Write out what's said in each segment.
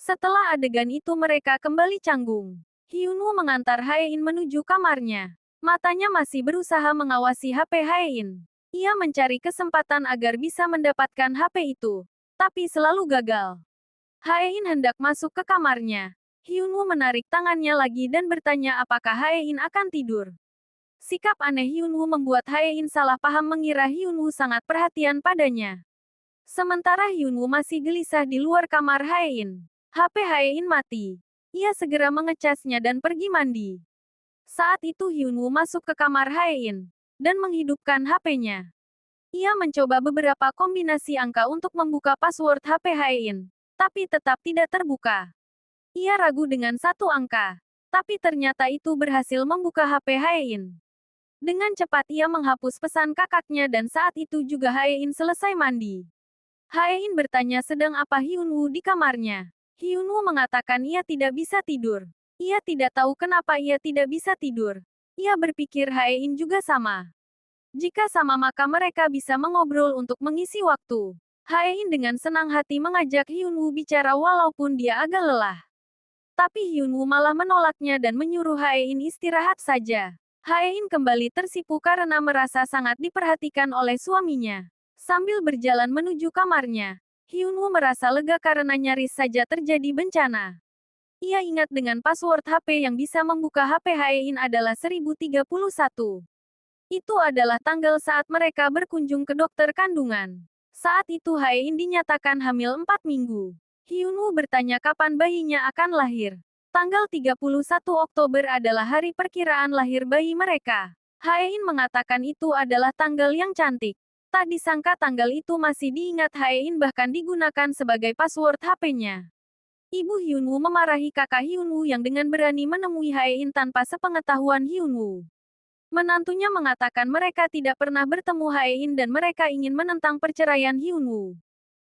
Setelah adegan itu mereka kembali canggung. Hyunwoo mengantar Haein menuju kamarnya. Matanya masih berusaha mengawasi HP Haein. Ia mencari kesempatan agar bisa mendapatkan HP itu, tapi selalu gagal. Haein hendak masuk ke kamarnya. Hyunwoo menarik tangannya lagi dan bertanya apakah Haein akan tidur. Sikap aneh Hyunwoo membuat Haein salah paham mengira Hyunwoo sangat perhatian padanya. Sementara Hyunwoo masih gelisah di luar kamar Haein. HP Haein mati. Ia segera mengecasnya dan pergi mandi. Saat itu Hyunwoo masuk ke kamar Haein dan menghidupkan HP-nya. Ia mencoba beberapa kombinasi angka untuk membuka password HP Haein, tapi tetap tidak terbuka. Ia ragu dengan satu angka, tapi ternyata itu berhasil membuka HP Haein. Dengan cepat ia menghapus pesan kakaknya dan saat itu juga Haein selesai mandi. Haein bertanya sedang apa Hyunwoo di kamarnya. Hyunwoo mengatakan ia tidak bisa tidur. Ia tidak tahu kenapa ia tidak bisa tidur. Ia berpikir Haein juga sama. Jika sama maka mereka bisa mengobrol untuk mengisi waktu. Haein dengan senang hati mengajak Hyunwoo bicara walaupun dia agak lelah. Tapi Hyunwoo malah menolaknya dan menyuruh Haein istirahat saja. Haein kembali tersipu karena merasa sangat diperhatikan oleh suaminya. Sambil berjalan menuju kamarnya, Hyunwoo merasa lega karena nyaris saja terjadi bencana. Ia ingat dengan password HP yang bisa membuka HP Haein adalah 1031. Itu adalah tanggal saat mereka berkunjung ke dokter kandungan. Saat itu Haein dinyatakan hamil 4 minggu. Hyunwoo bertanya kapan bayinya akan lahir. Tanggal 31 Oktober adalah hari perkiraan lahir bayi mereka. Haein mengatakan itu adalah tanggal yang cantik. Tak disangka tanggal itu masih diingat Haein bahkan digunakan sebagai password HP-nya. Ibu Hyunwoo memarahi kakak Hyunwoo yang dengan berani menemui Haein tanpa sepengetahuan Hyunwoo. Menantunya mengatakan mereka tidak pernah bertemu Haein dan mereka ingin menentang perceraian Hyunwoo.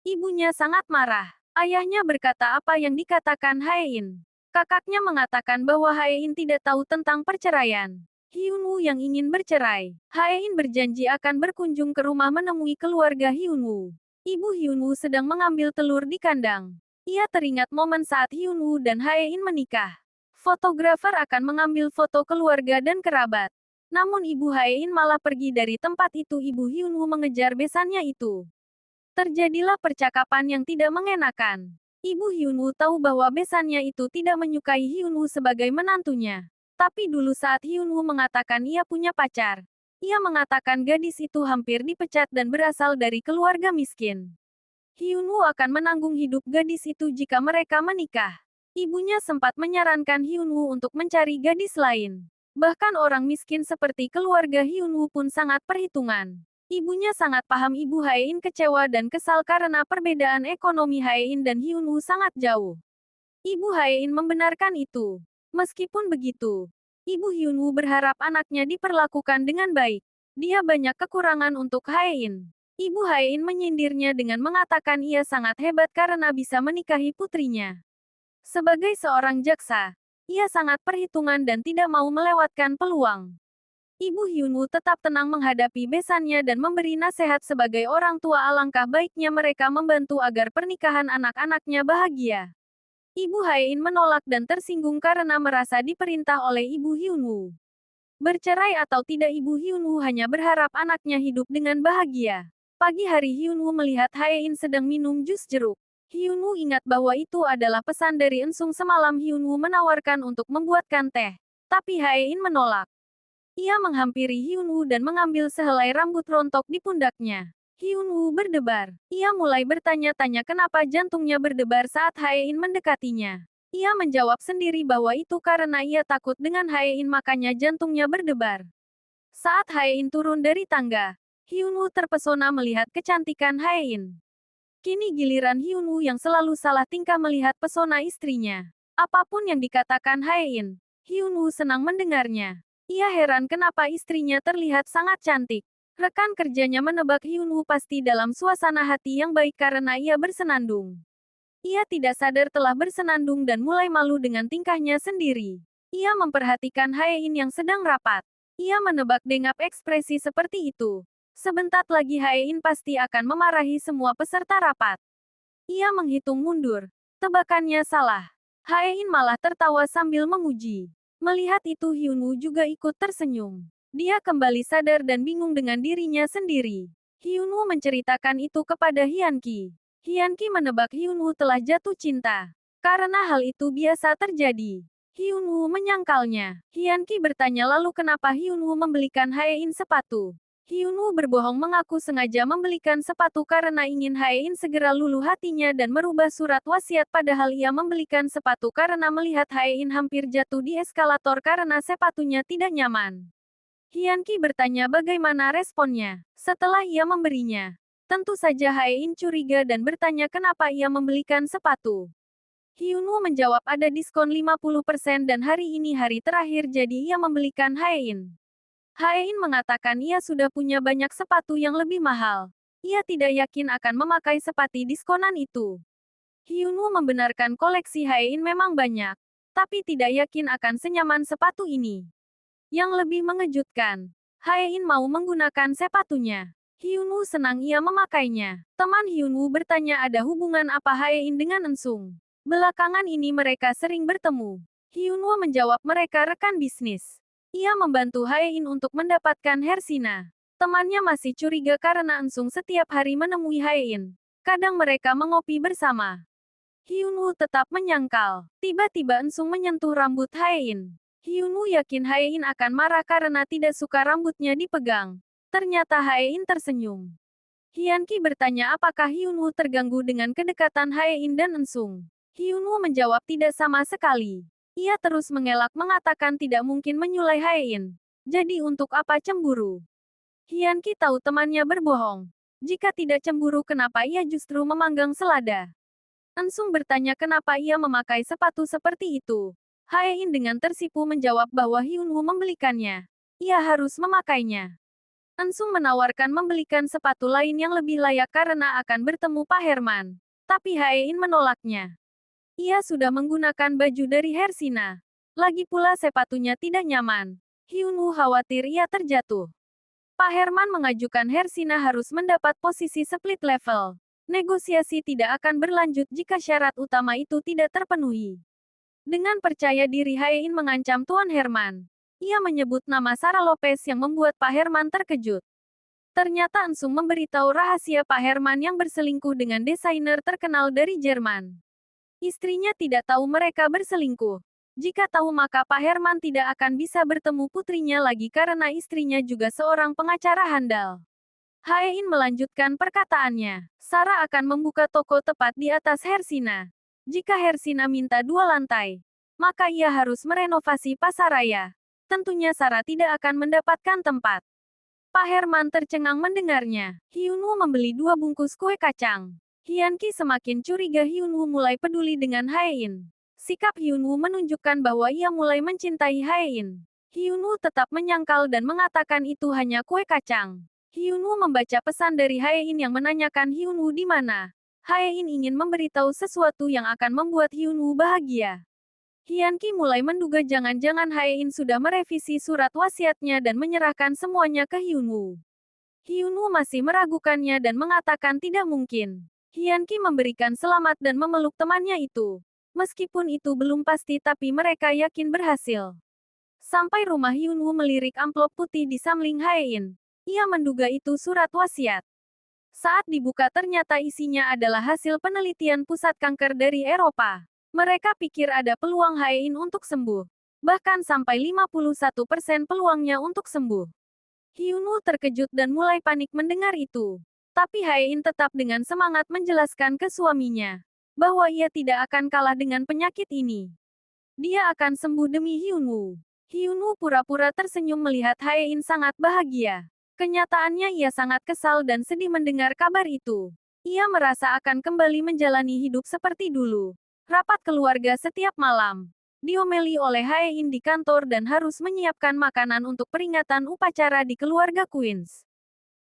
Ibunya sangat marah. Ayahnya berkata apa yang dikatakan Haein. Kakaknya mengatakan bahwa Haein tidak tahu tentang perceraian. Hyunwoo yang ingin bercerai. Haein berjanji akan berkunjung ke rumah menemui keluarga Hyunwoo. Ibu Hyunwoo sedang mengambil telur di kandang. Ia teringat momen saat Hyunwoo dan Haein menikah. Fotografer akan mengambil foto keluarga dan kerabat. Namun ibu Haein malah pergi dari tempat itu. Ibu Hyunwoo mengejar besannya itu. Terjadilah percakapan yang tidak mengenakan. Ibu Hyunwoo tahu bahwa besannya itu tidak menyukai Hyunwoo sebagai menantunya. Tapi dulu saat Hyunwoo mengatakan ia punya pacar, ia mengatakan gadis itu hampir dipecat dan berasal dari keluarga miskin. Hyunwoo akan menanggung hidup gadis itu jika mereka menikah. Ibunya sempat menyarankan Hyunwoo untuk mencari gadis lain. Bahkan orang miskin seperti keluarga Hyunwoo pun sangat perhitungan. Ibunya sangat paham ibu Haein kecewa dan kesal karena perbedaan ekonomi Haein dan Hyunwoo sangat jauh. Ibu Haein membenarkan itu. Meskipun begitu, ibu Hyunwoo berharap anaknya diperlakukan dengan baik. Dia banyak kekurangan untuk Haein. Ibu Haein menyindirnya dengan mengatakan ia sangat hebat karena bisa menikahi putrinya. Sebagai seorang jaksa, ia sangat perhitungan dan tidak mau melewatkan peluang. Ibu Hyunwoo tetap tenang menghadapi besannya dan memberi nasihat sebagai orang tua alangkah baiknya mereka membantu agar pernikahan anak-anaknya bahagia. Ibu Haein menolak dan tersinggung karena merasa diperintah oleh Ibu Hyunwoo. Bercerai atau tidak Ibu Hyunwoo hanya berharap anaknya hidup dengan bahagia. Pagi hari Hyunwoo melihat Haein sedang minum jus jeruk. Hyunwoo ingat bahwa itu adalah pesan dari Ensung semalam. Hyunwoo menawarkan untuk membuatkan teh. Tapi Haein menolak. Ia menghampiri Hyunwoo dan mengambil sehelai rambut rontok di pundaknya. Hyunwoo berdebar. Ia mulai bertanya-tanya kenapa jantungnya berdebar saat Haein mendekatinya. Ia menjawab sendiri bahwa itu karena ia takut dengan Haein makanya jantungnya berdebar. Saat Haein turun dari tangga, Hyunwoo terpesona melihat kecantikan Haein. Kini giliran Hyunwoo yang selalu salah tingkah melihat pesona istrinya. Apapun yang dikatakan Haein, Hyunwoo senang mendengarnya. Ia heran kenapa istrinya terlihat sangat cantik. Rekan kerjanya menebak Hyunwoo pasti dalam suasana hati yang baik karena ia bersenandung. Ia tidak sadar telah bersenandung dan mulai malu dengan tingkahnya sendiri. Ia memperhatikan Haein yang sedang rapat. Ia menebak dengan ekspresi seperti itu. Sebentar lagi Haein pasti akan memarahi semua peserta rapat. Ia menghitung mundur. Tebakannya salah. Haein malah tertawa sambil memuji. Melihat itu Hyunwoo juga ikut tersenyum. Dia kembali sadar dan bingung dengan dirinya sendiri. Hyunwoo menceritakan itu kepada Hyunki. Hyunki menebak Hyunwoo telah jatuh cinta. Karena hal itu biasa terjadi. Hyunwoo menyangkalnya. Hyunki bertanya lalu kenapa Hyunwoo membelikan Haein sepatu. Hyunwoo berbohong mengaku sengaja membelikan sepatu karena ingin Haein segera luluh hatinya dan merubah surat wasiat padahal ia membelikan sepatu karena melihat Haein hampir jatuh di eskalator karena sepatunya tidak nyaman. Hyunki bertanya bagaimana responnya setelah ia memberinya. Tentu saja Haein curiga dan bertanya kenapa ia membelikan sepatu. Hyunwoo menjawab ada diskon 50% dan hari ini hari terakhir jadi ia membelikan Haein. Haein mengatakan ia sudah punya banyak sepatu yang lebih mahal. Ia tidak yakin akan memakai sepatu diskonan itu. Hyunwoo membenarkan koleksi Haein memang banyak, tapi tidak yakin akan senyaman sepatu ini. Yang lebih mengejutkan, Haein mau menggunakan sepatunya. Hyunwoo senang ia memakainya. Teman Hyunwoo bertanya ada hubungan apa Haein dengan Ensung. Belakangan ini mereka sering bertemu. Hyunwoo menjawab mereka rekan bisnis. Ia membantu Haein untuk mendapatkan Hersina. Temannya masih curiga karena Ensung setiap hari menemui Haein. Kadang mereka mengopi bersama. Hyunwoo tetap menyangkal. Tiba-tiba Ensung menyentuh rambut Haein. Hyunwoo yakin Haein akan marah karena tidak suka rambutnya dipegang. Ternyata Haein tersenyum. Hyunki bertanya apakah Hyunwoo terganggu dengan kedekatan Haein dan Ensung. Hyunwoo menjawab tidak sama sekali. Ia terus mengelak mengatakan tidak mungkin menyulai Haein. Jadi untuk apa cemburu? Hyunki tahu temannya berbohong. Jika tidak cemburu kenapa ia justru memanggang selada? Ensung bertanya kenapa ia memakai sepatu seperti itu. Haein dengan tersipu menjawab bahwa Hyunwoo membelikannya. Ia harus memakainya. Ensung menawarkan membelikan sepatu lain yang lebih layak karena akan bertemu Pak Herman. Tapi Haein menolaknya. Ia sudah menggunakan baju dari Hersina. Lagi pula sepatunya tidak nyaman. Hyunwoo khawatir ia terjatuh. Pak Herman mengajukan Hersina harus mendapat posisi split level. Negosiasi tidak akan berlanjut jika syarat utama itu tidak terpenuhi. Dengan percaya diri Haein mengancam Tuan Herman. Ia menyebut nama Sarah Lopez yang membuat Pak Herman terkejut. Ternyata Ensung memberitahu rahasia Pak Herman yang berselingkuh dengan desainer terkenal dari Jerman. Istrinya tidak tahu mereka berselingkuh. Jika tahu maka Pak Herman tidak akan bisa bertemu putrinya lagi karena istrinya juga seorang pengacara handal. Haein melanjutkan perkataannya. Sarah akan membuka toko tepat di atas Hersina. Jika Hersina minta 2 lantai, maka ia harus merenovasi pasaraya. Tentunya Sarah tidak akan mendapatkan tempat. Pak Herman tercengang mendengarnya. Hyunwoo membeli 2 bungkus kue kacang. Hyunki semakin curiga Hyunwoo mulai peduli dengan Haein. Sikap Hyunwoo menunjukkan bahwa ia mulai mencintai Haein. Hyunwoo tetap menyangkal dan mengatakan itu hanya kue kacang. Hyunwoo membaca pesan dari Haein yang menanyakan Hyunwoo di mana. Haein ingin memberitahu sesuatu yang akan membuat Hyunwoo bahagia. Hyunki mulai menduga jangan-jangan Haein sudah merevisi surat wasiatnya dan menyerahkan semuanya ke Hyunwoo. Hyunwoo masih meragukannya dan mengatakan tidak mungkin. Hyunki memberikan selamat dan memeluk temannya itu. Meskipun itu belum pasti tapi mereka yakin berhasil. Sampai rumah Hyunwoo melirik amplop putih di samling Haein. Ia menduga itu surat wasiat. Saat dibuka ternyata isinya adalah hasil penelitian pusat kanker dari Eropa. Mereka pikir ada peluang Haein untuk sembuh. Bahkan sampai 51% peluangnya untuk sembuh. Hyunwoo terkejut dan mulai panik mendengar itu. Tapi Haein tetap dengan semangat menjelaskan ke suaminya bahwa ia tidak akan kalah dengan penyakit ini. Dia akan sembuh demi Hyunwoo. Hyunwoo pura-pura tersenyum melihat Haein sangat bahagia. Kenyataannya ia sangat kesal dan sedih mendengar kabar itu. Ia merasa akan kembali menjalani hidup seperti dulu. Rapat keluarga setiap malam. Diomeli oleh Haein di kantor dan harus menyiapkan makanan untuk peringatan upacara di keluarga Queens.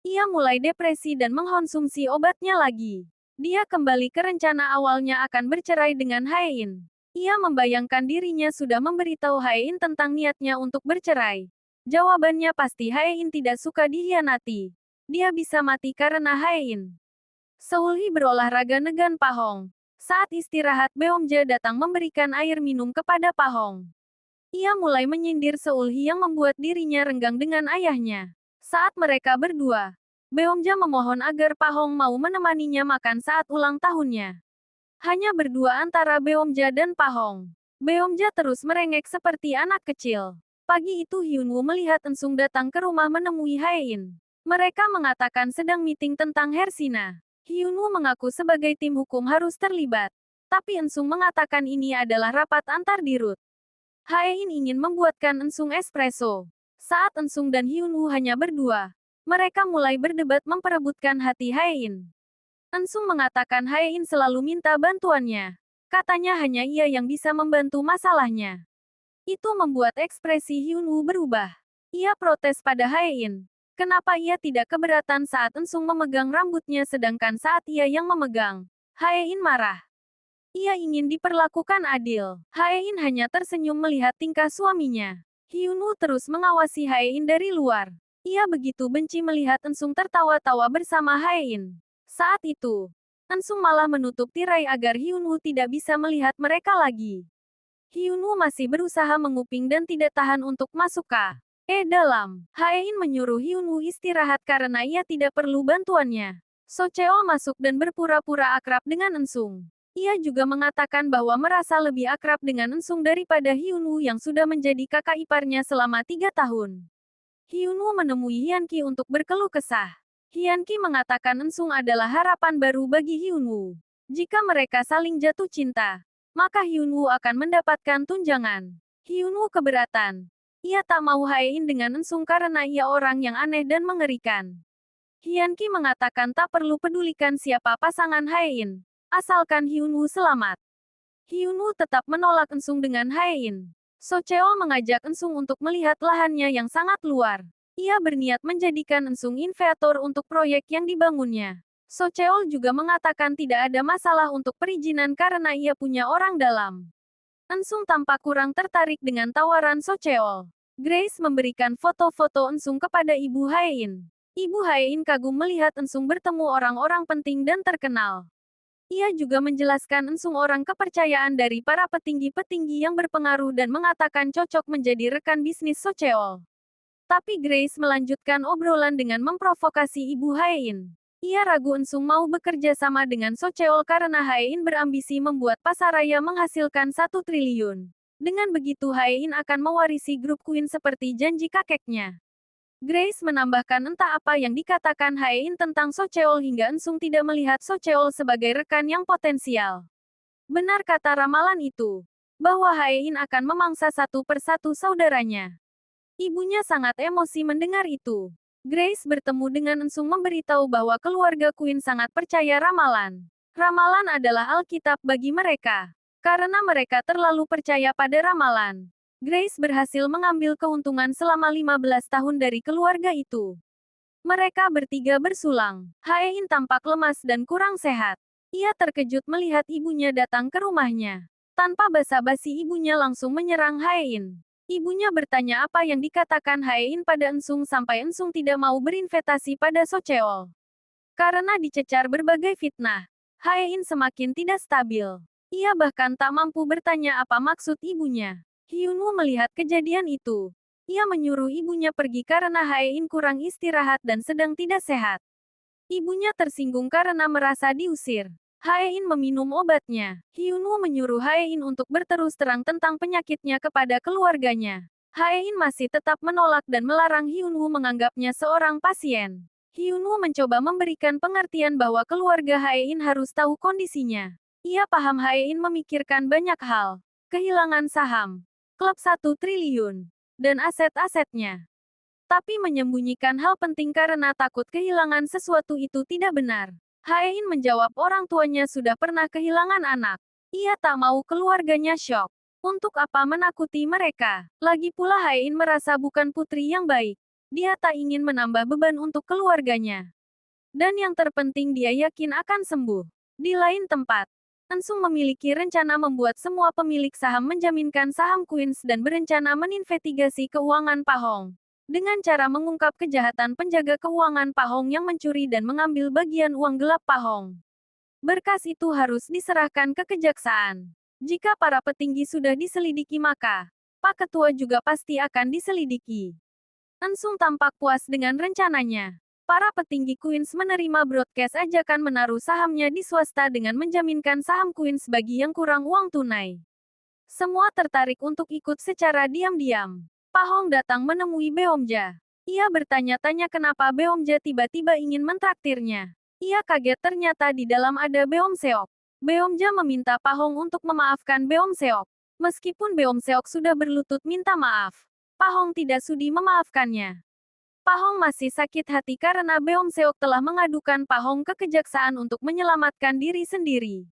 Ia mulai depresi dan mengkonsumsi obatnya lagi. Dia kembali ke rencana awalnya akan bercerai dengan Haein. Ia membayangkan dirinya sudah memberitahu Haein tentang niatnya untuk bercerai. Jawabannya pasti Haein tidak suka dikhianati. Dia bisa mati karena Haein. Seulhi berolahraga Negan Pahong. Saat istirahat, Beomja datang memberikan air minum kepada Pahong. Ia mulai menyindir Seulhi yang membuat dirinya renggang dengan ayahnya. Saat mereka berdua, Beomja memohon agar Pahong mau menemaninya makan saat ulang tahunnya. Hanya berdua antara Beomja dan Pahong. Beomja terus merengek seperti anak kecil. Pagi itu Hyunwoo melihat Ensung datang ke rumah menemui Haein. Mereka mengatakan sedang meeting tentang Hersina. Hyunwoo mengaku sebagai tim hukum harus terlibat. Tapi Ensung mengatakan ini adalah rapat antar dirut. Haein ingin membuatkan Ensung espresso. Saat Ensung dan Hyunwoo hanya berdua, mereka mulai berdebat memperebutkan hati Haein. Ensung mengatakan Haein selalu minta bantuannya. Katanya hanya ia yang bisa membantu masalahnya. Itu membuat ekspresi Hyunwoo berubah. Ia protes pada Haein. Kenapa ia tidak keberatan saat Ensung memegang rambutnya sedangkan saat ia yang memegang? Haein marah. Ia ingin diperlakukan adil. Haein hanya tersenyum melihat tingkah suaminya. Hyunwoo terus mengawasi Haein dari luar. Ia begitu benci melihat Ensung tertawa-tawa bersama Haein. Saat itu, Ensung malah menutup tirai agar Hyunwoo tidak bisa melihat mereka lagi. Hyunwoo masih berusaha menguping dan tidak tahan untuk masuk ke dalam. Haein menyuruh Hyunwoo istirahat karena ia tidak perlu bantuannya. So Cheol masuk dan berpura-pura akrab dengan Ensung. Ia juga mengatakan bahwa merasa lebih akrab dengan Ensung daripada Hyunwoo yang sudah menjadi kakak iparnya selama 3 tahun. Hyunwoo menemui Hyunki untuk berkeluh kesah. Hyunki mengatakan Ensung adalah harapan baru bagi Hyunwoo. Jika mereka saling jatuh cinta, maka Hyunwoo akan mendapatkan tunjangan. Hyunwoo keberatan. Ia tak mau Haein dengan Ensung karena ia orang yang aneh dan mengerikan. Hyunki mengatakan tak perlu pedulikan siapa pasangan Haein, asalkan Hyunwoo selamat. Hyunwoo tetap menolak Ensung dengan Haein. So Cheol mengajak Ensung untuk melihat lahannya yang sangat luar. Ia berniat menjadikan Ensung inventor untuk proyek yang dibangunnya. So Cheol juga mengatakan tidak ada masalah untuk perizinan karena ia punya orang dalam. Ensung tampak kurang tertarik dengan tawaran So Cheol. Grace memberikan foto-foto Ensung kepada Ibu Haein. Ibu Haein kagum melihat Ensung bertemu orang-orang penting dan terkenal. Ia juga menjelaskan Ensung orang kepercayaan dari para petinggi-petinggi yang berpengaruh dan mengatakan cocok menjadi rekan bisnis So Cheol. Tapi Grace melanjutkan obrolan dengan memprovokasi Ibu Haein. Ia ragu Ensung mau bekerja sama dengan So Cheol karena Haein berambisi membuat pasaraya menghasilkan 1 triliun. Dengan begitu Haein akan mewarisi grup Queen seperti janji kakeknya. Grace menambahkan entah apa yang dikatakan Haein tentang So Cheol hingga Ensung tidak melihat So Cheol sebagai rekan yang potensial. Benar kata ramalan itu, bahwa Haein akan memangsa satu persatu saudaranya. Ibunya sangat emosi mendengar itu. Grace bertemu dengan Ensung memberitahu bahwa keluarga Queen sangat percaya ramalan. Ramalan adalah Alkitab bagi mereka. Karena mereka terlalu percaya pada ramalan, Grace berhasil mengambil keuntungan selama 15 tahun dari keluarga itu. Mereka bertiga bersulang. Haein tampak lemas dan kurang sehat. Ia terkejut melihat ibunya datang ke rumahnya. Tanpa basa-basi ibunya langsung menyerang Haein. Ibunya bertanya apa yang dikatakan Haein pada Ensung sampai Ensung tidak mau berinvestasi pada So Cheol. Karena dicecar berbagai fitnah, Haein semakin tidak stabil. Ia bahkan tak mampu bertanya apa maksud ibunya. Hyunwoo melihat kejadian itu. Ia menyuruh ibunya pergi karena Haein kurang istirahat dan sedang tidak sehat. Ibunya tersinggung karena merasa diusir. Haein meminum obatnya. Hyunwoo menyuruh Haein untuk berterus terang tentang penyakitnya kepada keluarganya. Haein masih tetap menolak dan melarang Hyunwoo menganggapnya seorang pasien. Hyunwoo mencoba memberikan pengertian bahwa keluarga Haein harus tahu kondisinya. Ia paham Haein memikirkan banyak hal. Kehilangan saham, klub 1 triliun, dan aset-asetnya. Tapi menyembunyikan hal penting karena takut kehilangan sesuatu itu tidak benar. Haein menjawab orang tuanya sudah pernah kehilangan anak. Ia tak mau keluarganya syok. Untuk apa menakuti mereka? Lagi pula Haein merasa bukan putri yang baik. Dia tak ingin menambah beban untuk keluarganya. Dan yang terpenting dia yakin akan sembuh. Di lain tempat, Ensung memiliki rencana membuat semua pemilik saham menjaminkan saham Queens dan berencana meninvestigasi keuangan Pahong. Dengan cara mengungkap kejahatan penjaga keuangan Pahong yang mencuri dan mengambil bagian uang gelap Pahong. Berkas itu harus diserahkan ke kejaksaan. Jika para petinggi sudah diselidiki maka, Pak Ketua juga pasti akan diselidiki. Ensung tampak puas dengan rencananya. Para petinggi Queens menerima broadcast ajakan menaruh sahamnya di swasta dengan menjaminkan saham Queens bagi yang kurang uang tunai. Semua tertarik untuk ikut secara diam-diam. Pak Hong datang menemui Beomja. Ia bertanya-tanya kenapa Beomja tiba-tiba ingin mentraktirnya. Ia kaget ternyata di dalam ada Beom Seok. Beomja meminta Pak Hong untuk memaafkan Beom Seok. Meskipun Beom Seok sudah berlutut minta maaf, Pak Hong tidak sudi memaafkannya. Pak Hong masih sakit hati karena Beom Seok telah mengadukan Pak Hong ke kejaksaan untuk menyelamatkan diri sendiri.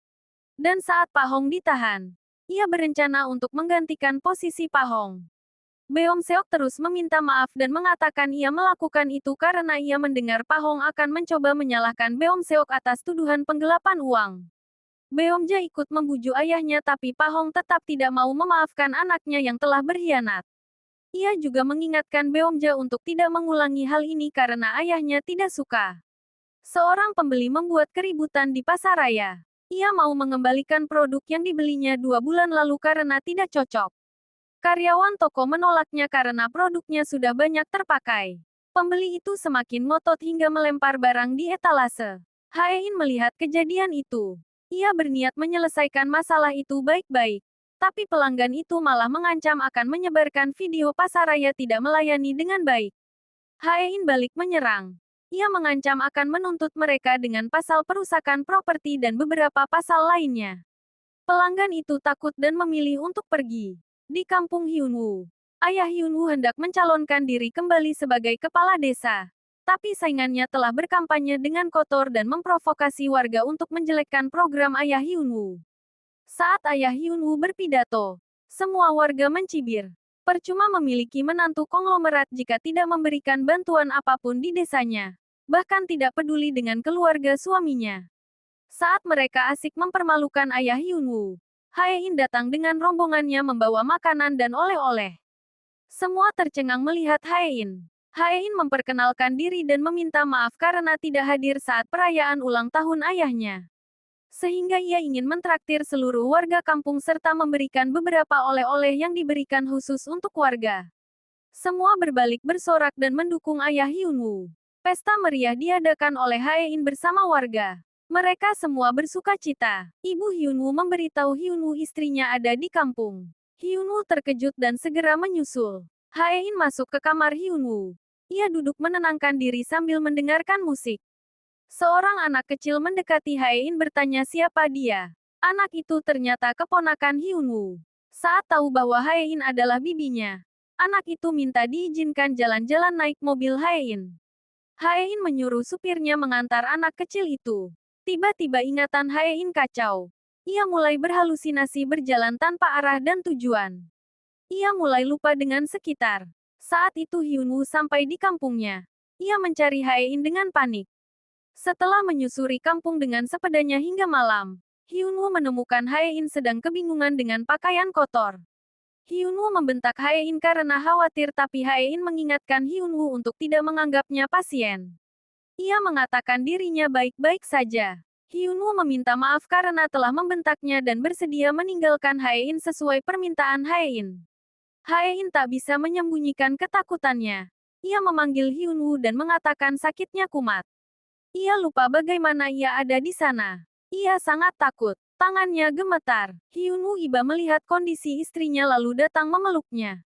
Dan saat Pak Hong ditahan, ia berencana untuk menggantikan posisi Pak Hong. Beom Seok terus meminta maaf dan mengatakan ia melakukan itu karena ia mendengar Pak Hong akan mencoba menyalahkan Beom Seok atas tuduhan penggelapan uang. Beomja ikut membujuk ayahnya tapi Pak Hong tetap tidak mau memaafkan anaknya yang telah berkhianat. Ia juga mengingatkan Beomja untuk tidak mengulangi hal ini karena ayahnya tidak suka. Seorang pembeli membuat keributan di pasar raya. Ia mau mengembalikan produk yang dibelinya 2 bulan lalu karena tidak cocok. Karyawan toko menolaknya karena produknya sudah banyak terpakai. Pembeli itu semakin ngotot hingga melempar barang di etalase. Haein melihat kejadian itu. Ia berniat menyelesaikan masalah itu baik-baik. Tapi pelanggan itu malah mengancam akan menyebarkan video pasaraya tidak melayani dengan baik. Haein balik menyerang. Ia mengancam akan menuntut mereka dengan pasal perusakan properti dan beberapa pasal lainnya. Pelanggan itu takut dan memilih untuk pergi. Di kampung Hyunwoo, ayah Hyunwoo hendak mencalonkan diri kembali sebagai kepala desa. Tapi saingannya telah berkampanye dengan kotor dan memprovokasi warga untuk menjelekkan program ayah Hyunwoo. Saat ayah Hyunwoo berpidato, semua warga mencibir. Percuma memiliki menantu konglomerat jika tidak memberikan bantuan apapun di desanya. Bahkan tidak peduli dengan keluarga suaminya. Saat mereka asik mempermalukan ayah Hyunwoo, Haein datang dengan rombongannya membawa makanan dan oleh-oleh. Semua tercengang melihat Haein. Haein memperkenalkan diri dan meminta maaf karena tidak hadir saat perayaan ulang tahun ayahnya. Sehingga ia ingin mentraktir seluruh warga kampung serta memberikan beberapa oleh-oleh yang diberikan khusus untuk warga. Semua berbalik bersorak dan mendukung ayah Hyunwoo. Pesta meriah diadakan oleh Haein bersama warga. Mereka semua bersuka cita. Ibu Hyunwoo memberitahu Hyunwoo istrinya ada di kampung. Hyunwoo terkejut dan segera menyusul. Haein masuk ke kamar Hyunwoo. Ia duduk menenangkan diri sambil mendengarkan musik. Seorang anak kecil mendekati Haein bertanya siapa dia. Anak itu ternyata keponakan Hyunwoo. Saat tahu bahwa Haein adalah bibinya, anak itu minta diizinkan jalan-jalan naik mobil Haein. Haein menyuruh supirnya mengantar anak kecil itu. Tiba-tiba ingatan Haein kacau. Ia mulai berhalusinasi berjalan tanpa arah dan tujuan. Ia mulai lupa dengan sekitar. Saat itu Hyunwoo sampai di kampungnya. Ia mencari Haein dengan panik. Setelah menyusuri kampung dengan sepedanya hingga malam, Hyunwoo menemukan Haein sedang kebingungan dengan pakaian kotor. Hyunwoo membentak Haein karena khawatir tapi Haein mengingatkan Hyunwoo untuk tidak menganggapnya pasien. Ia mengatakan dirinya baik-baik saja. Hyunwoo meminta maaf karena telah membentaknya dan bersedia meninggalkan Haein sesuai permintaan Haein. Haein tak bisa menyembunyikan ketakutannya. Ia memanggil Hyunwoo dan mengatakan sakitnya kumat. Ia lupa bagaimana ia ada di sana. Ia sangat takut. Tangannya gemetar. Hyunwoo iba melihat kondisi istrinya lalu datang memeluknya.